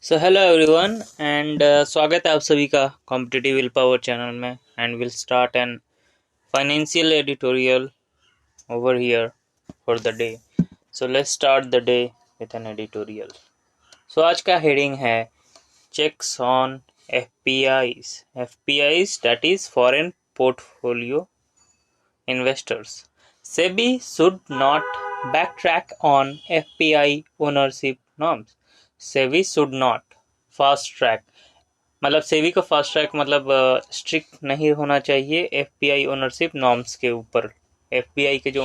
So hello everyone and स्वागत है आप सभी का कॉम्पिटिटिव विल पावर चैनल में। And will start an financial editorial over here for the day. So let's start the day with an editorial. So आज का heading है checks on FPIs that is foreign portfolio investors. SEBI should not backtrack on FPI ownership norms. SEBI should not fast track मतलब सेबी का fast track मतलब strict नहीं होना चाहिए FPI ownership norms के ऊपर। एफपीआई के जो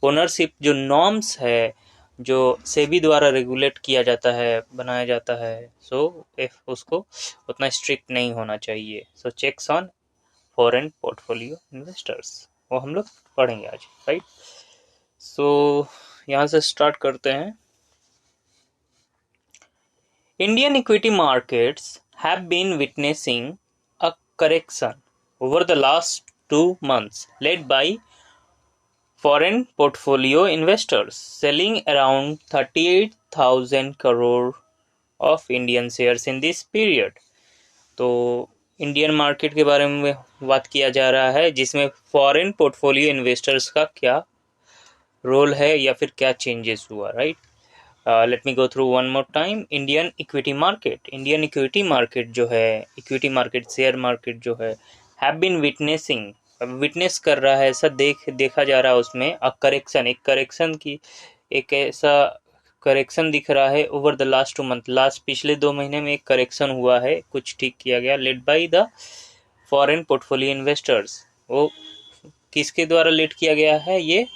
ओनरशिप जो नॉर्म्स है जो सेबी द्वारा रेगुलेट किया जाता है बनाया जाता है, सो उसको उतना स्ट्रिक्ट नहीं होना चाहिए। So checks on foreign portfolio investors वो हम लोग पढ़ेंगे आज, राइट। सो यहाँ से स्टार्ट करते हैं। Indian equity markets have been witnessing a correction over the last 2 months led by foreign portfolio investors selling around 38,000 crore of Indian shares in this period। तो इंडियन मार्केट के बारे में बात किया जा रहा है जिसमें फॉरेन पोर्टफोलियो इन्वेस्टर्स का क्या रोल है या फिर क्या चेंजेस हुआ, right. Let me go through one more time. Indian equity market जो है, इक्विटी मार्केट शेयर मार्केट जो है, हैव बीन विटनेस कर रहा है, ऐसा देखा जा रहा है उसमें एक ऐसा करेक्शन दिख रहा है ओवर द लास्ट 2 मंथ। पिछले 2 महीने में एक करेक्शन हुआ है, कुछ ठीक किया गया, led by the foreign portfolio investors. वो किसके द्वारा लीड किया गया है? ये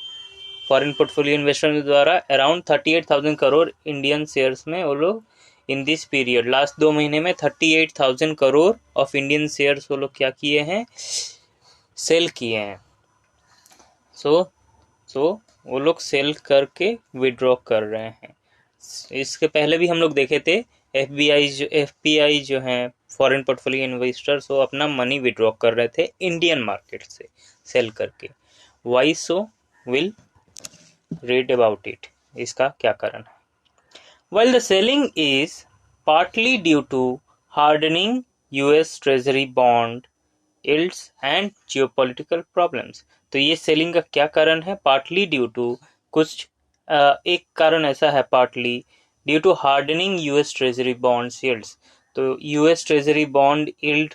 फॉरेन पोर्टफोलियो इन्वेस्टर द्वारा अराउंड 38,000 करोड़ इंडियन शेयर्स में वो लोग इन दिस पीरियड लास्ट 2 महीने में 38,000 करोड़ ऑफ इंडियन शेयर्स वो लोग क्या किए हैं? सेल किए हैं। सो वो लोग सेल करके विड्रॉ कर रहे हैं। इसके पहले भी हम लोग देखे थे एफपीआई जो हैं फॉरेन पोर्टफोलियो इन्वेस्टर्स, वो अपना मनी विड्रॉ कर रहे थे इंडियन मार्केट से सेल करके। Why so? Will read about it। इसका क्या कारण है? While the selling is partly due to hardening US Treasury bond yields and geopolitical problems। तो ये सेलिंग का क्या कारण है? पार्टली ड्यू टू कुछ एक कारण ऐसा है, partly due to hardening US treasury bond yields. तो यूएस ट्रेजरी बॉन्ड यील्ड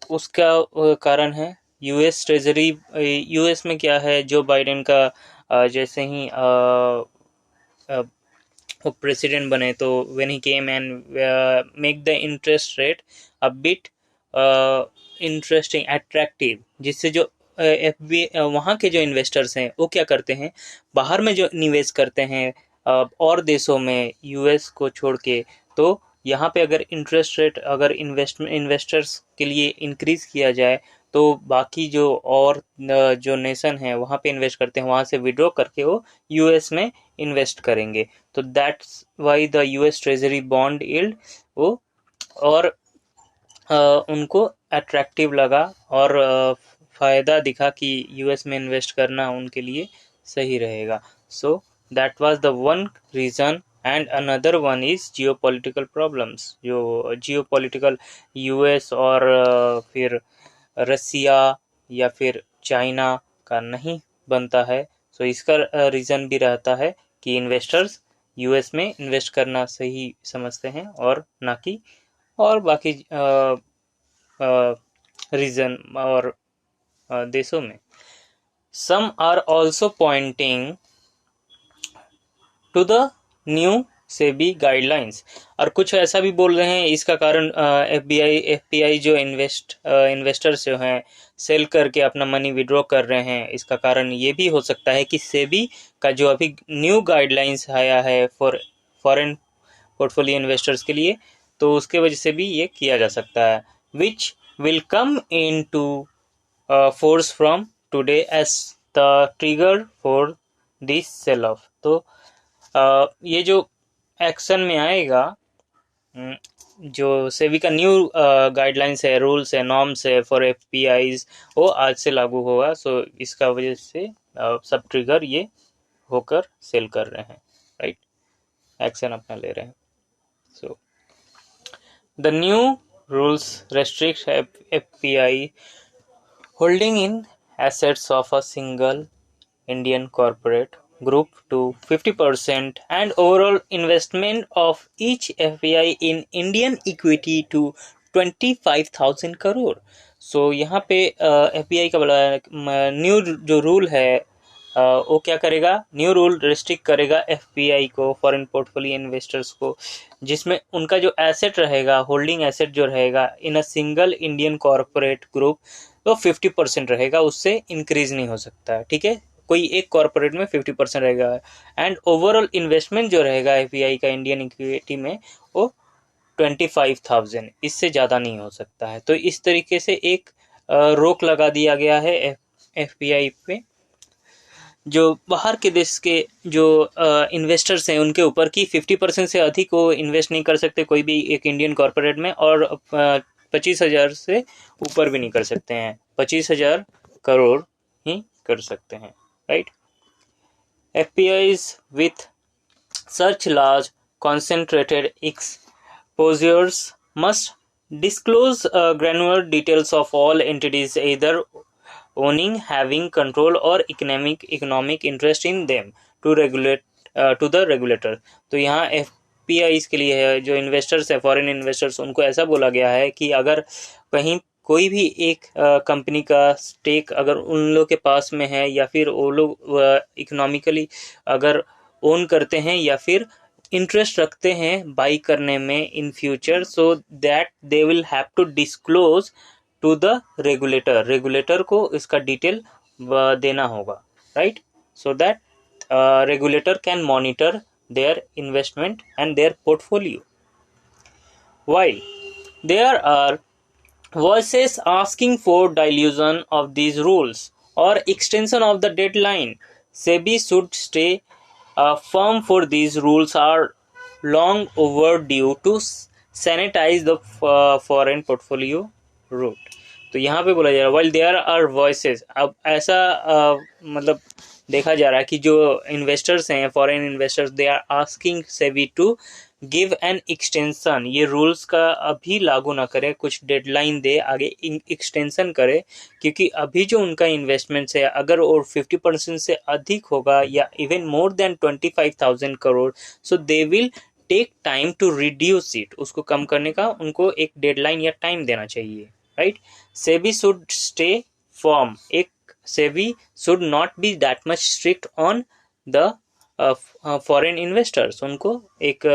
उसका कारण है। यूएस ट्रेजरी यूएस में क्या है, जो बाइडेन का जैसे ही वो प्रेसिडेंट बने तो when he came and make the interest rate a bit interesting attractive, जिससे जो वहाँ के जो इन्वेस्टर्स हैं वो क्या करते हैं, बाहर में जो निवेश करते हैं और देशों में यूएस को छोड़ के, तो यहाँ पे अगर इंटरेस्ट रेट अगर इन्वेस्टर्स के लिए इंक्रीज किया जाए तो बाकी जो और जो नेशन है वहाँ पे इन्वेस्ट करते हैं, वहाँ से विड्रॉ करके वो यूएस में इन्वेस्ट करेंगे। तो that's why the US treasury bond yield वो और उनको अट्रैक्टिव लगा और फ़ायदा दिखा कि यूएस में इन्वेस्ट करना उनके लिए सही रहेगा। So that was the one reason. And another one is geopolitical problems. जो जियोपॉलिटिकल यूएस और फिर रसिया या फिर चाइना का नहीं बनता है, सो इसका रीज़न भी रहता है कि इन्वेस्टर्स यूएस में इन्वेस्ट करना सही समझते हैं और ना कि और बाकी रीजन और देशों में। Some are also pointing to the new SEBI guidelines. और कुछ ऐसा भी बोल रहे हैं इसका कारण एफपीआई जो इन्वेस्टर्स जो हैं सेल करके अपना मनी विड्रॉ कर रहे हैं, इसका कारण ये भी हो सकता है कि सेबी का जो अभी न्यू गाइडलाइंस आया है फॉर फॉरेन पोर्टफोलियो इन्वेस्टर्स के लिए, तो उसके वजह से भी ये किया जा सकता है। Which will come into force from today as the trigger for this sell off. तो ये जो एक्शन में आएगा, जो सेबी का न्यू गाइडलाइंस है, रूल्स है, नॉर्म्स है फॉर एफपीआईज, वो आज से लागू होगा। सो इसका वजह से सब ट्रिगर ये होकर सेल कर रहे हैं, राइट, एक्शन अपना ले रहे हैं। So the new rules restrict FPI holding in assets of a single Indian corporate group to 50% and overall investment of each FPI in Indian equity to 25,000 crore. सो यहाँ पे FPI का बड़ा न्यू जो रूल है वो क्या करेगा, न्यू रूल रिस्ट्रिक्ट करेगा FPI को, फॉरेन पोर्टफोलियो इन्वेस्टर्स को, जिसमें उनका जो एसेट रहेगा, होल्डिंग एसेट जो रहेगा in a single Indian corporate group तो 50% रहेगा, उससे इंक्रीज नहीं हो सकता है. ठीक है, कोई एक कॉर्पोरेट में 50% रहेगा. एंड ओवरऑल इन्वेस्टमेंट जो रहेगा FPI का इंडियन इक्विटी में वो 25,000, इससे ज़्यादा नहीं हो सकता है. तो इस तरीके से एक रोक लगा दिया गया है FPI पे, जो बाहर के देश के जो इन्वेस्टर्स हैं उनके ऊपर की 50% से अधिक वो इन्वेस्ट नहीं कर सकते कोई भी एक इंडियन कॉर्पोरेट में, और 25,000 से ऊपर भी नहीं कर सकते हैं, 25,000 करोड़ ही कर सकते हैं. Right. FPIs with such large concentrated exposures must disclose granular details of all entities either owning, having control or economic interest in them to the regulator. तो यहाँ FPIs के लिए है, जो इन्वेस्टर्स है फॉरेन इन्वेस्टर्स, उनको ऐसा बोला गया है कि अगर कहीं कोई भी एक कंपनी का स्टेक अगर उन लोग के पास में है, या फिर वो लोग इकोनॉमिकली अगर ओन करते हैं या फिर इंटरेस्ट रखते हैं बाई करने में in future, so that they will have to disclose to the regulator. Regulator को इसका डिटेल देना होगा. Right. So that regulator can monitor their investment and their portfolio. While there are voices asking for dilution of these rules or extension of the deadline, SEBI should stay firm for these rules are long overdue to sanitize the foreign portfolio route. तो यहाँ पे बोला जा रहा है while there are voices, अब ऐसा मतलब देखा जा रहा है कि जो इन्वेस्टर्स हैं foreign investors, they are asking SEBI to give an extension, ये रूल्स का अभी लागू ना करे, कुछ डेडलाइन दे, आगे एक्सटेंशन करे, क्योंकि अभी जो उनका इन्वेस्टमेंट है अगर और 50% से अधिक होगा या even more than 25,000 crore, so they will take time to reduce it, उसको कम करने का उनको एक डेडलाइन या टाइम देना चाहिए. Right. SEBI should stay firm, एक SEBI should not be that much strict on the foreign investors. उनको एक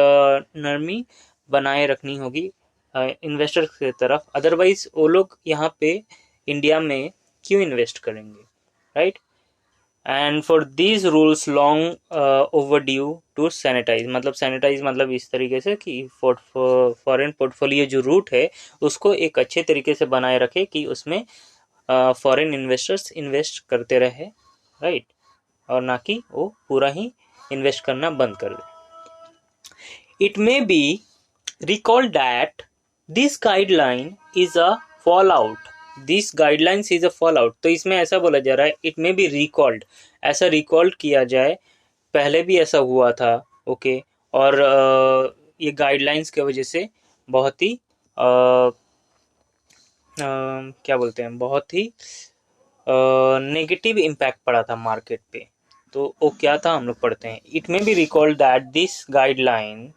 नरमी बनाए रखनी होगी इन्वेस्टर्स की तरफ, अदरवाइज वो लोग यहाँ पे इंडिया में क्यों इन्वेस्ट करेंगे. Right. And for these rules long overdue to sanitise, मतलब सैनिटाइज मतलब इस तरीके से कि फॉरेन पोर्टफोलियो जो रूट है उसको एक अच्छे तरीके से बनाए रखे कि उसमें फॉरेन इन्वेस्टर्स इन्वेस्ट करते रहे. राइट. और ना कि वो पूरा ही इन्वेस्ट करना बंद कर दे. It may be recalled that this guideline is a fall out, this guidelines is a fall out. तो इसमें ऐसा बोला जा रहा है इट मे बी रिकॉल्ड, ऐसा रिकॉल्ड किया जाए, पहले भी ऐसा हुआ था. ओके. और ये गाइडलाइंस की वजह से बहुत ही क्या बोलते हैं, बहुत ही नेगेटिव इम्पैक्ट पड़ा था मार्केट पे. तो वो क्या था हम लोग पढ़ते हैं. It may be recalled that this guideline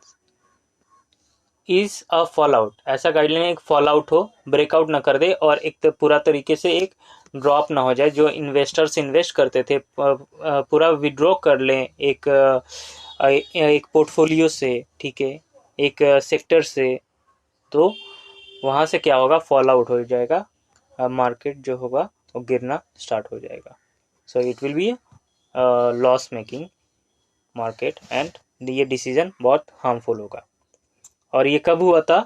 is a fall out, ऐसा गाइडलाइन एक फॉल आउट हो, ब्रेकआउट ना कर दे और एक तो पूरा तरीके से एक ड्रॉप ना हो जाए. जो इन्वेस्टर्स इन्वेस्ट करते थे पूरा विड्रॉ कर लें एक पोर्टफोलियो से, ठीक है, एक सेक्टर से, तो वहाँ से क्या होगा, फॉल आउट हो जाएगा, मार्केट जो होगा वो गिरना स्टार्ट हो जाएगा. So it will be loss making market and ये डिसीजन बहुत हार्मफुल होगा. और ये कब हुआ था,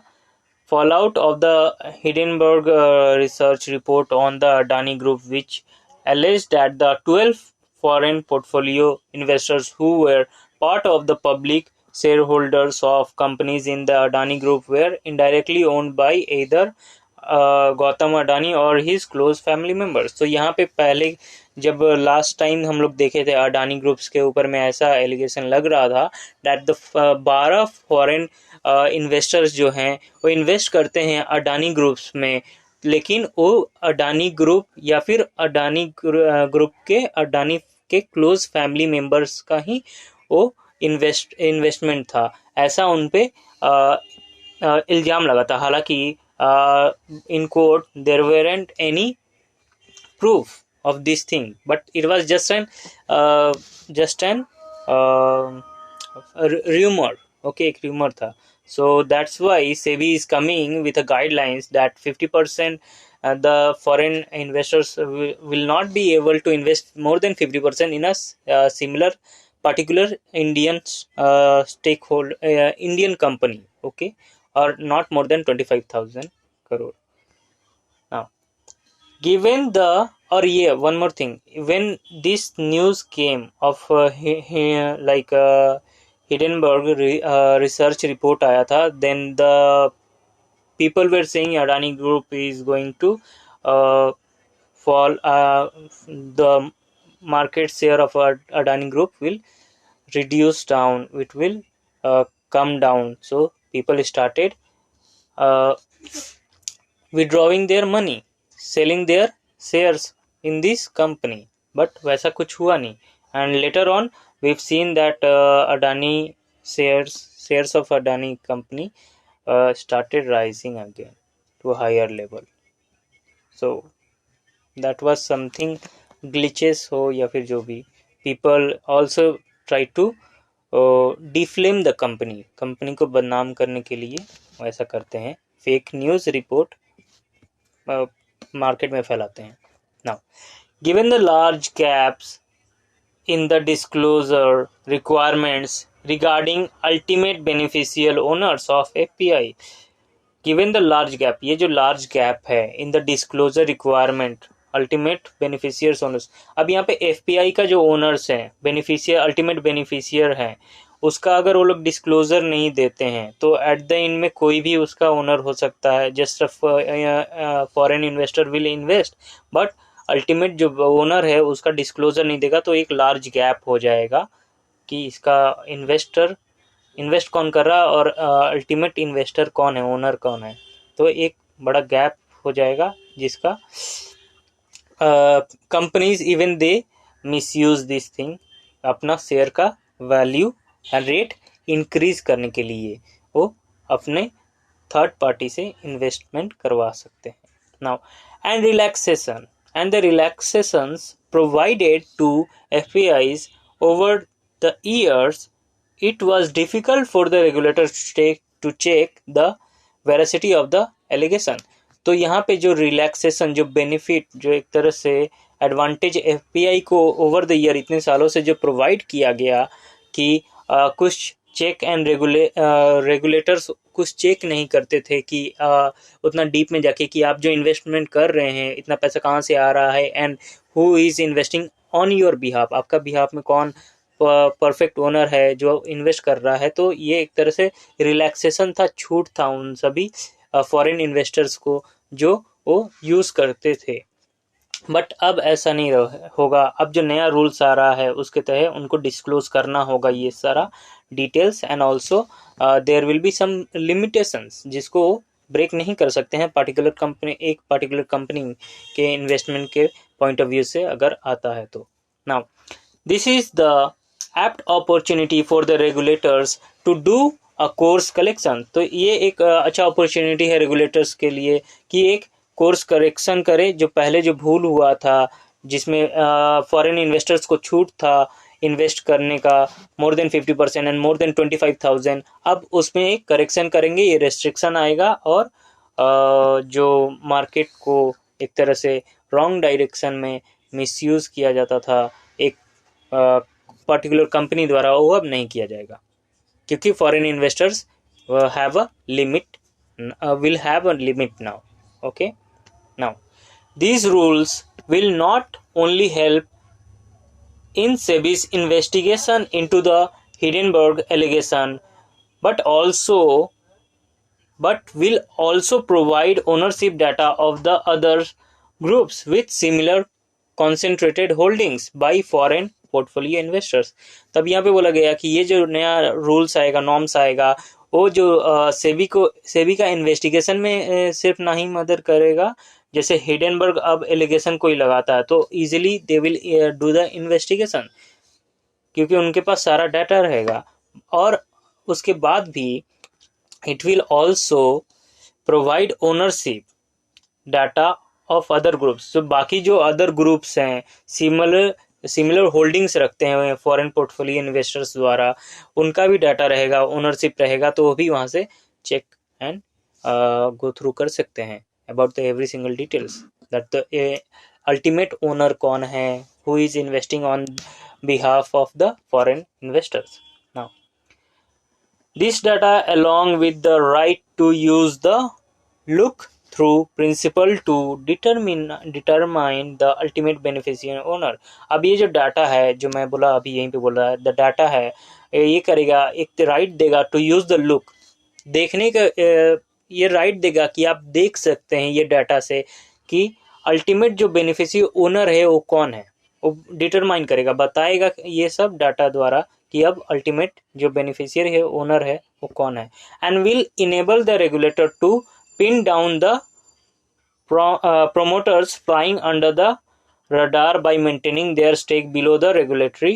fall out of the Hindenburg research report on the Adani group which alleged that the 12 foreign portfolio investors who were part of the public shareholders of companies in the Adani group were indirectly owned by either Gautam Adani or his close family members. तो यहाँ पे पहले जब last time हम लोग देखे थे Adani groups के ऊपर में ऐसा एलिगेशन लग रहा था दैट द 12 फॉरेन इन्वेस्टर्स जो हैं वो इन्वेस्ट करते हैं अडानी ग्रुप्स में, लेकिन वो अडानी ग्रुप या फिर अडानी ग्रुप के अडानी के क्लोज फैमिली मेंबर्स का ही वो इन्वेस्टमेंट था, ऐसा उन पे इल्ज़ाम लगा था। हालांकि in court there weren't any proof of this thing, but it was just an rumor, okay, एक rumor था। So that's why SEBI is coming with a guidelines that 50% the foreign investors will not be able to invest more than 50% in a similar particular Indian stakeholder Indian company, okay, or not more than 25,000 crore. Now, given the one more thing, when this news came of Hindenburg research report आया था, then the people were saying Adani Group is going to fall. The market share of Adani Group will reduce down. It will come down. So people started withdrawing their money, selling their shares in this company, but वैसा कुछ हुआ नहीं। And later on we've seen that Adani shares of Adani company started rising again to a higher level. So that was something glitches हो या फिर जो भी, people also try to defame the company को बदनाम करने के लिए ऐसा करते हैं, फेक न्यूज़ रिपोर्ट मार्केट में फैलाते हैं। Now, given the large gaps in the disclosure requirements regarding ultimate beneficial owners of FPI, given the large gap, ये जो लार्ज गैप है in the disclosure requirement ultimate beneficiaries owners, अब यहाँ पे FPI का जो ओनर्स हैं, बेनिफिशियर अल्टीमेट बेनिफिशियर है, उसका अगर वो लोग डिस्क्लोजर नहीं देते हैं तो एट द एंड में कोई भी उसका ओनर हो सकता है। Just foreign investor will invest, but ultimate जो ओनर है उसका डिस्क्लोजर नहीं देगा, तो एक लार्ज गैप हो जाएगा कि इसका इन्वेस्ट कौन कर रहा है और अल्टीमेट इन्वेस्टर कौन है, ओनर कौन है, तो एक बड़ा गैप हो जाएगा जिसका companies even they misuse this thing, अपना शेयर का वैल्यू एंड रेट इंक्रीज करने के लिए वो अपने थर्ड पार्टी से इन्वेस्टमेंट करवा सकते हैं। Now, and the relaxations provided to FPIs over the years, it was difficult for the regulator to check the veracity of the allegation। तो यहाँ पे जो रिलैक्सेशन, जो बेनिफिट, जो एक तरह से एडवांटेज एफपीआई को ओवर द ईयर इतने सालों से जो प्रोवाइड किया गया कि कुछ चेक एंड रेगुलेटर्स कुछ चेक नहीं करते थे कि उतना डीप में जाके कि आप जो इन्वेस्टमेंट कर रहे हैं इतना पैसा कहाँ से आ रहा है and who is investing on your behalf, आपका बिहाफ में कौन परफेक्ट ओनर है जो इन्वेस्ट कर रहा है। तो ये एक तरह से रिलैक्सेशन था, छूट था उन सभी फॉरेन इन्वेस्टर्स को जो वो यूज़ करते थे। बट अब ऐसा नहीं होगा, अब जो नया रूल्स आ रहा है उसके तहत उनको डिस्क्लोज करना होगा ये सारा details, and also there will be some limitations जिसको ब्रेक नहीं कर सकते हैं एक पार्टिकुलर कंपनी के इन्वेस्टमेंट के पॉइंट ऑफ व्यू से अगर आता है तो। Now, this is the apt opportunity for the regulators to do a course correction. तो ये एक अच्छा अपॉर्चुनिटी है रेगुलेटर्स के लिए कि एक कोर्स करेक्शन करे, जो पहले जो भूल हुआ था जिसमें फॉरेन इन्वेस्टर्स को छूट था इन्वेस्ट करने का more than 50% and more than 25,000, अब उसमें एक करेक्शन करेंगे, ये रेस्ट्रिक्शन आएगा और जो मार्केट को एक तरह से रॉन्ग डायरेक्शन में मिसयूज़ किया जाता था एक पर्टिकुलर कंपनी द्वारा, वो अब नहीं किया जाएगा क्योंकि foreign investors have a limit, will have a limit now. Okay, now these rules will not only help in SEBI's investigation into the Hindenburg allegation but will also provide ownership data of the other groups with similar concentrated holdings by foreign portfolio investors। तब यहाँ पे बोला गया कि ये जो नया rules आएगा, नॉर्म्स आएगा, वो जो सेबी का इन्वेस्टिगेशन में सिर्फ ना ही मदद करेगा, जैसे हिडेनबर्ग अब एलिगेशन कोई लगाता है तो easily they will do the investigation, क्योंकि उनके पास सारा डाटा रहेगा। और उसके बाद भी it will also provide ownership data of other groups. तो बाकी जो अदर ग्रुप्स हैं, सिमिलर होल्डिंग्स रखते हैं फॉरेन पोर्टफोलियो इन्वेस्टर्स द्वारा, उनका भी डाटा रहेगा, ओनरशिप रहेगा, तो वो भी वहाँ से चेक एंड गो थ्रू कर सकते हैं about the every single details, that the ultimate owner कौन है, who is investing on behalf of the foreign investors. Now this data along with the right to use the look through principle to determine the ultimate beneficiary owner। अब ये जो data है, जो मैं बोला अभी यहीं पे बोल रहा है, द डाटा है, ये करेगा, एक राइट देगा टू यूज द लुक, देखने का ये राइट देगा कि आप देख सकते हैं ये डाटा से कि अल्टीमेट जो बेनिफिशियरी ओनर है वो कौन है, वो डिटरमाइन करेगा, बताएगा ये सब डाटा द्वारा कि अब अल्टीमेट जो बेनिफिशियरी है, ओनर है, वो कौन है। And will enable the regulator to pin down the promoters flying under the radar by maintaining their stake below the regulatory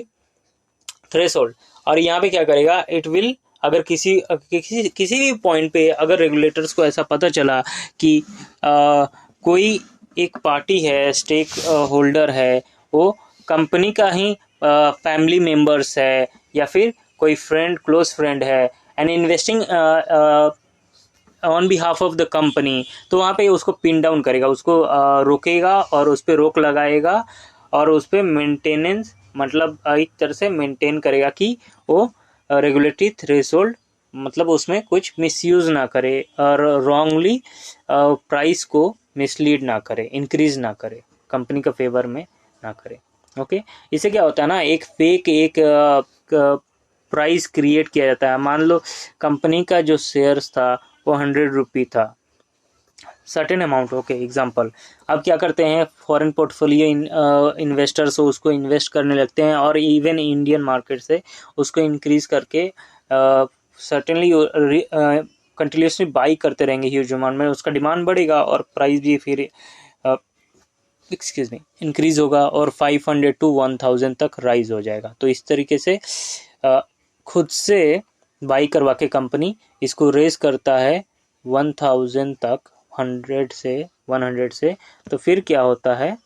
threshold। और यहाँ पे क्या करेगा, इट विल, अगर किसी भी पॉइंट पे अगर रेगुलेटर्स को ऐसा पता चला कि कोई एक पार्टी है, स्टेक होल्डर है, वो कंपनी का ही फैमिली मेंबर्स है या फिर कोई फ्रेंड, क्लोज फ्रेंड है, and investing on behalf of the company, तो वहाँ पे उसको पिन डाउन करेगा, उसको रोकेगा और उस पर रोक लगाएगा और उस पर मेंटेनेंस, मतलब एक तरह से मेंटेन करेगा कि वो रेगुलेटरी थ्रेशोल्ड, मतलब उसमें कुछ मिसयूज ना करे और रॉन्गली प्राइस को मिसलीड ना करे, इंक्रीज ना करे, कंपनी का फेवर में ना करे। ओके, इससे क्या होता है ना, एक फेक एक प्राइस क्रिएट किया जाता है। मान लो कंपनी का जो शेयर्स था वो 100 रुपये था, सर्टेन अमाउंट, ओके एग्जांपल। अब क्या करते हैं फॉरेन पोर्टफोलियो इन्वेस्टर्स, उसको इन्वेस्ट करने लगते हैं और इवन इंडियन मार्केट से उसको इंक्रीज करके सर्टेनली कंटिन्यूसली बाई करते रहेंगे ह्यूज अमाउंट में, उसका डिमांड बढ़ेगा और प्राइस भी फिर इंक्रीज होगा और 500 to 1000 तक राइज हो जाएगा। तो इस तरीके से खुद से बाई करवा के कंपनी इसको रेस करता है 1000 तक, 100 से। तो फिर क्या होता है,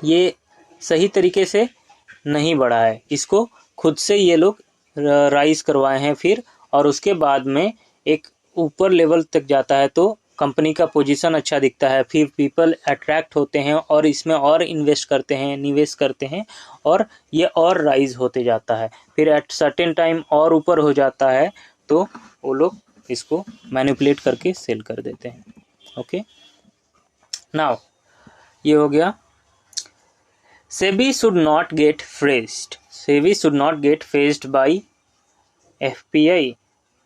ये सही तरीके से नहीं बढ़ा है, इसको खुद से ये लोग राइज करवाए हैं फिर, और उसके बाद में एक ऊपर लेवल तक जाता है तो कंपनी का पोजीशन अच्छा दिखता है, फिर पीपल अट्रैक्ट होते हैं और इसमें और इन्वेस्ट करते हैं, निवेश करते हैं, और ये और राइज होते जाता है, फिर एट सर्टेन टाइम और ऊपर हो जाता है, तो वो लोग इसको मैनिपुलेट करके सेल कर देते हैं। ओके, नाउ ये हो गया। SEBI should not get fazed, SEBI should not get fazed by FPI,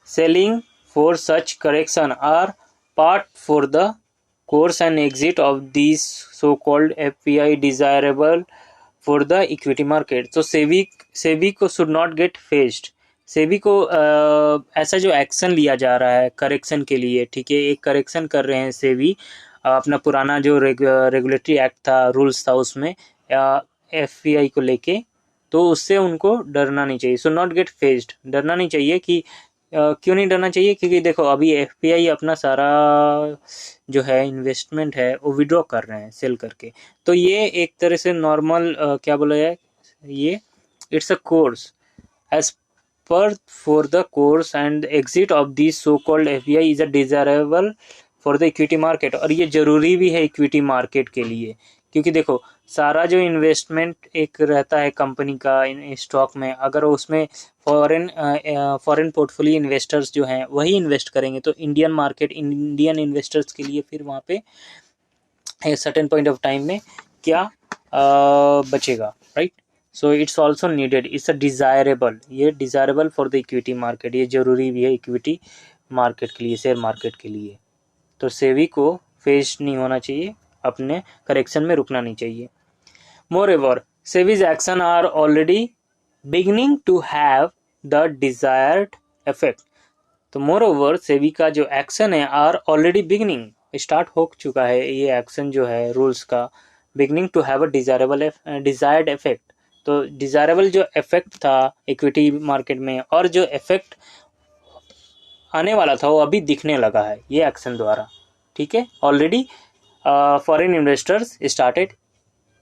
selling for such correction are part for the course and exit of these so-called FPI desirable for the equity market। तो सेबी को should not get phased, SEBI को ऐसा जो action लिया जा रहा है correction के लिए, ठीक है, एक करेक्शन कर रहे हैं सेबी, अपना पुराना जो रेगुलेटरी एक्ट था, रूल्स था, उसमें एफपीआई को लेके, तो उससे उनको डरना नहीं चाहिए। should not get phased, डरना नहीं चाहिए कि क्यों नहीं डरना चाहिए, क्योंकि देखो अभी एफपीआई अपना सारा जो है इन्वेस्टमेंट है वो विड्रॉ कर रहे हैं सेल करके, तो ये एक तरह से नॉर्मल क्या बोला जाए, ये it's a course as par for the course and exit of this so called FPI is a desirable for the equity market. और ये जरूरी भी है इक्विटी मार्केट के लिए, क्योंकि देखो सारा जो इन्वेस्टमेंट एक रहता है कंपनी का इन स्टॉक में, अगर उसमें फॉरेन पोर्टफोलियो इन्वेस्टर्स जो हैं वही इन्वेस्ट करेंगे, तो इंडियन मार्केट, इंडियन इन्वेस्टर्स के लिए फिर वहाँ पे सर्टेन पॉइंट ऑफ टाइम में क्या बचेगा, right. So it's also needed, it's a desirable, ये desirable for the equity market, ये जरूरी भी है इक्विटी मार्केट के लिए, शेयर मार्केट के लिए। तो सेबी को फेज नहीं होना चाहिए, अपने करेक्शन में रुकना नहीं चाहिए। Moreover, SEBI's action are already beginning to have the desired effect. तो मोरओवर सेबी का जो एक्शन है आर ऑलरेडी बिगनिंग, स्टार्ट हो चुका है ये एक्शन जो है रूल्स का, beginning to have a desired effect. तो डिजायरेबल जो इफेक्ट था इक्विटी मार्केट में और जो इफेक्ट आने वाला था वो अभी दिखने लगा है ये एक्शन द्वारा, ठीक है। Already foreign investors started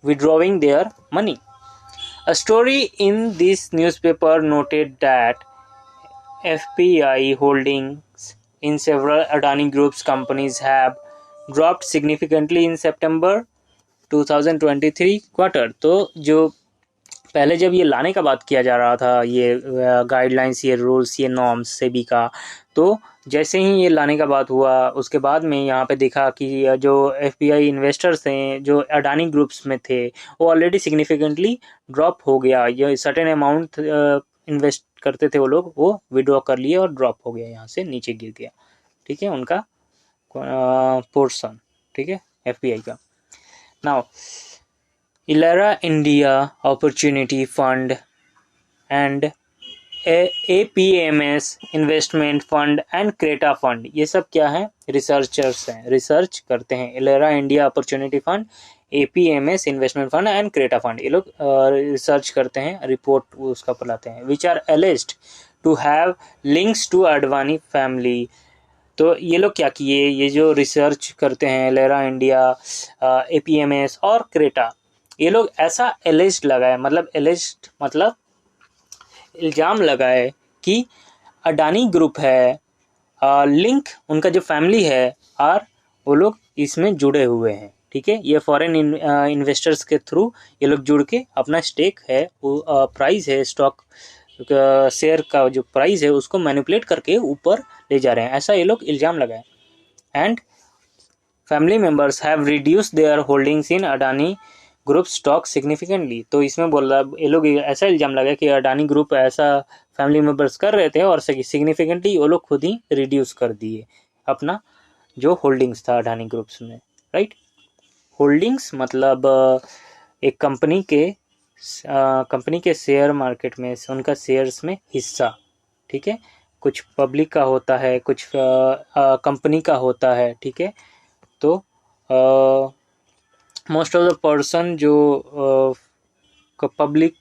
withdrawing their money. A story in this newspaper noted that FPI holdings in several Adani Group's companies have dropped significantly in September 2023 quarter। तो जो पहले जब ये लाने का बात किया जा रहा था, ये गाइडलाइंस, ये रूल्स, ये नॉर्म्स सेबी का, तो जैसे ही ये लाने का बात हुआ उसके बाद में यहाँ पे देखा कि जो एफपीआई इन्वेस्टर्स हैं जो अडानी ग्रुप्स में थे वो ऑलरेडी सिग्निफिकेंटली ड्रॉप हो गया। ये सर्टेन अमाउंट इन्वेस्ट करते थे वो लोग, वो विड्रॉ कर लिए और ड्रॉप हो गया, यहाँ से नीचे गिर गया, ठीक है, उनका पोर्शन, ठीक है, एफपीआई का। Now Elara India opportunity fund and APMS investment fund and Creta fund, ये सब क्या है, रिसर्चर्स हैं, रिसर्च करते हैं। Elara India opportunity fund, APMS investment fund and Creta fund, ये लोग रिसर्च करते हैं, रिपोर्ट उसका बुलाते हैं। Which are alleged to have links to Advani family. तो ये लोग क्या किए, ये जो रिसर्च करते हैं इलेरा इंडिया, APMS और क्रेटा, ये लोग ऐसा एलिज्ड लगाए, मतलब एलिज्ड मतलब इल्ज़ाम लगाए कि अडानी ग्रुप है, लिंक उनका जो फैमिली है और वो लोग इसमें जुड़े हुए हैं, ठीक है। ये फॉरेन इन्वेस्टर्स के थ्रू ये लोग जुड़ के अपना स्टेक है, वो प्राइस है, स्टॉक शेयर का जो प्राइस है उसको मैनिपुलेट करके ऊपर ले जा रहे हैं, ऐसा ये लोग इल्ज़ाम लगाए। And family members have reduce there holdings in Adani group stock significantly. तो इसमें बोल रहा ये लोग ऐसा इल्ज़ाम लगा कि अडानी ग्रुप ऐसा फैमिली मेम्बर्स कर रहे थे और सिग्निफिकेंटली वो लोग खुद ही रिड्यूस कर दिए अपना जो होल्डिंग्स था अडानी ग्रुप्स में, राइट। होल्डिंग्स मतलब एक कंपनी के शेयर मार्केट में उनका शेयर्स में हिस्सा, ठीक है, कुछ पब्लिक का होता है, कुछ कंपनी का होता है, ठीक है। तो मोस्ट ऑफ द पर्सन जो पब्लिक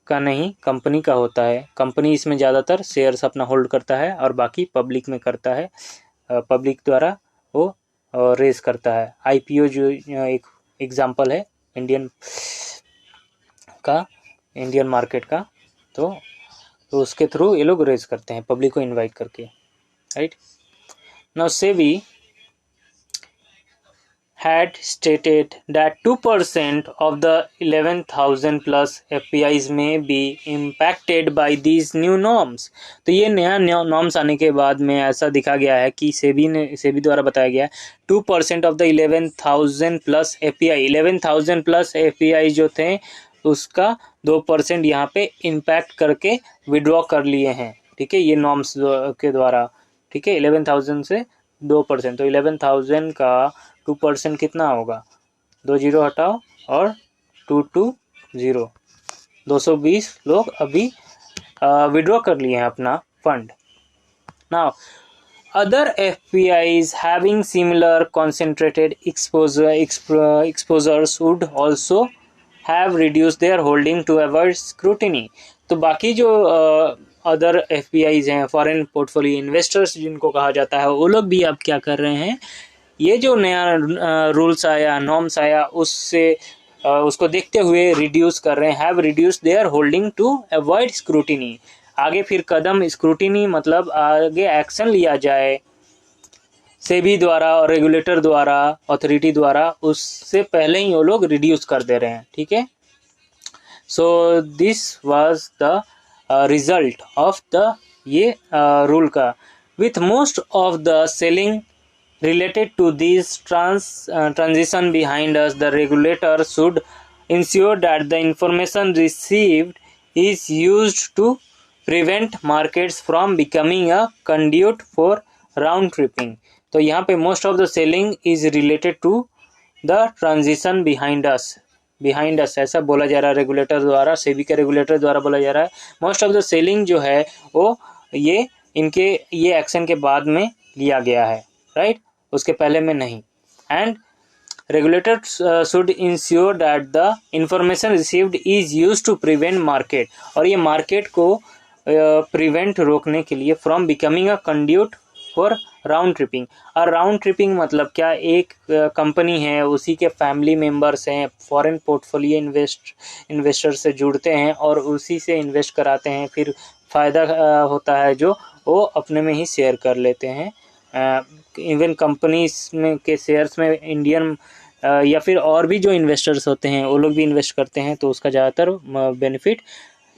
का नहीं कंपनी का होता है, कंपनी इसमें ज़्यादातर शेयर्स अपना होल्ड करता है और बाकी पब्लिक में करता है, पब्लिक द्वारा वो रेज करता है। आईपीओ जो एक एग्जांपल है इंडियन मार्केट का, तो उसके थ्रू ये लोग रेज करते हैं पब्लिक को इनवाइट करके, right. Now SEBI had stated that 2% of the 11,000 plus FPIs may be impacted by these new norms। तो ये नया नॉर्म्स आने के बाद में ऐसा दिखा गया है कि सेबी द्वारा बताया गया है 2% of the 11,000 plus FPI, 11,000 plus FPI जो थे उसका 2% यहाँ पे इम्पैक्ट करके विड्रॉ कर लिए हैं, ठीक है, ये नॉर्म्स के द्वारा, ठीक है। 11,000 से 2%, तो 11,000 का 2% कितना होगा, 2 जीरो हटाओ और 220, 220 लोग अभी विड्रॉ कर लिए हैं अपना fund. Now other FPIs having similar concentrated exposures would also have reduced their holding to avoid scrutiny। तो बाकी जो अदर FPIs हैं, फॉरेन पोर्टफोलियो इन्वेस्टर्स जिनको कहा जाता है, वो लोग भी अब क्या कर रहे हैं, ये जो नया रूल्स आया, नॉर्म्स आया, उसको देखते हुए रिड्यूस कर रहे हैं, have reduce their holding to avoid scrutiny. आगे फिर कदम स्क्रूटिनी मतलब आगे एक्शन लिया जाए सेबी द्वारा और रेगुलेटर द्वारा, अथॉरिटी द्वारा, उससे पहले ही वो लोग रिड्यूस कर दे रहे हैं, ठीक है। So this was the result of the ये रूल का। With most of the selling related to this transition behind us, the regulator should ensure that the information received is used to prevent markets from becoming a conduit for round tripping। तो यहाँ पे most of the selling is related to the transition behind us, behind us, ऐसा बोला जा रहा है regulator द्वारा, सेबी के रेगुलेटर द्वारा बोला जा रहा है। मोस्ट ऑफ द सेलिंग जो है वो ये इनके ये एक्शन के बाद में लिया गया है, राइट, उसके पहले में नहीं। And regulators should ensure that the information received is used to prevent market, और ये मार्केट को प्रिवेंट रोकने के लिए from becoming a conduit for round tripping. और राउंड ट्रिपिंग मतलब क्या, एक कंपनी है, उसी के फैमिली मेंबर्स हैं, फॉरेन पोर्टफोलियो इन्वेस्टर से जुड़ते हैं और उसी से इन्वेस्ट कराते हैं, फिर फ़ायदा होता है जो वो अपने में ही शेयर कर लेते हैं। इवन कंपनीज में के शेयर्स में इंडियन या फिर और भी जो इन्वेस्टर्स होते हैं वो लोग भी इन्वेस्ट करते हैं, तो उसका ज़्यादातर बेनिफिट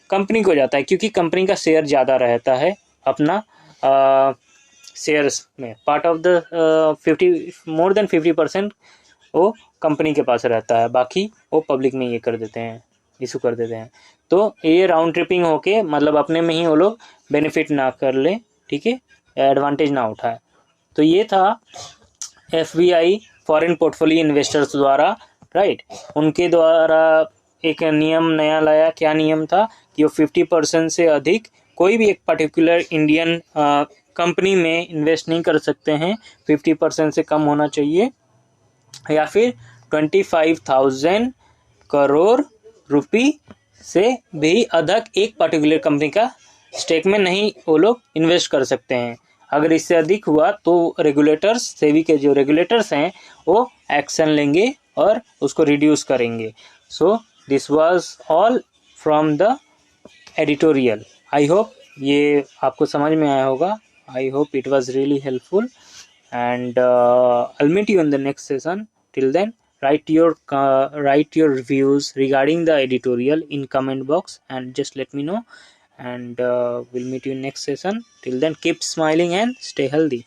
कंपनी को जाता है, क्योंकि कंपनी का शेयर ज़्यादा रहता है अपना शेयर्स में। Part of the more than 50% वो कंपनी के पास रहता है, बाकी वो पब्लिक में ये कर देते हैं, इशू कर देते हैं। तो ये राउंड ट्रिपिंग होके मतलब अपने में ही वो लोग बेनिफिट ना कर ले, ठीक है, एडवांटेज ना उठाए। तो ये था FBI फॉरेन पोर्टफोलियो इन्वेस्टर्स द्वारा, राइट, उनके द्वारा एक नियम नया लाया। क्या नियम था कि वो 50% से अधिक कोई भी एक पर्टिकुलर इंडियन कंपनी में इन्वेस्ट नहीं कर सकते हैं, 50% से कम होना चाहिए, या फिर 25,000 करोड़ रुपये से भी अधिक एक पर्टिकुलर कंपनी का स्टेक में नहीं वो लोग इन्वेस्ट कर सकते हैं। अगर इससे अधिक हुआ तो रेगुलेटर्स, सेबी के जो रेगुलेटर्स हैं वो एक्शन लेंगे और उसको रिड्यूस करेंगे। So this was all from the editorial. I hope ये आपको समझ में आया होगा। I hope it was really helpful, and I'll meet you in the next session. Till then, write your reviews regarding the editorial in comment box and just let me know, and we'll meet you in next session. Till then, keep smiling and stay healthy.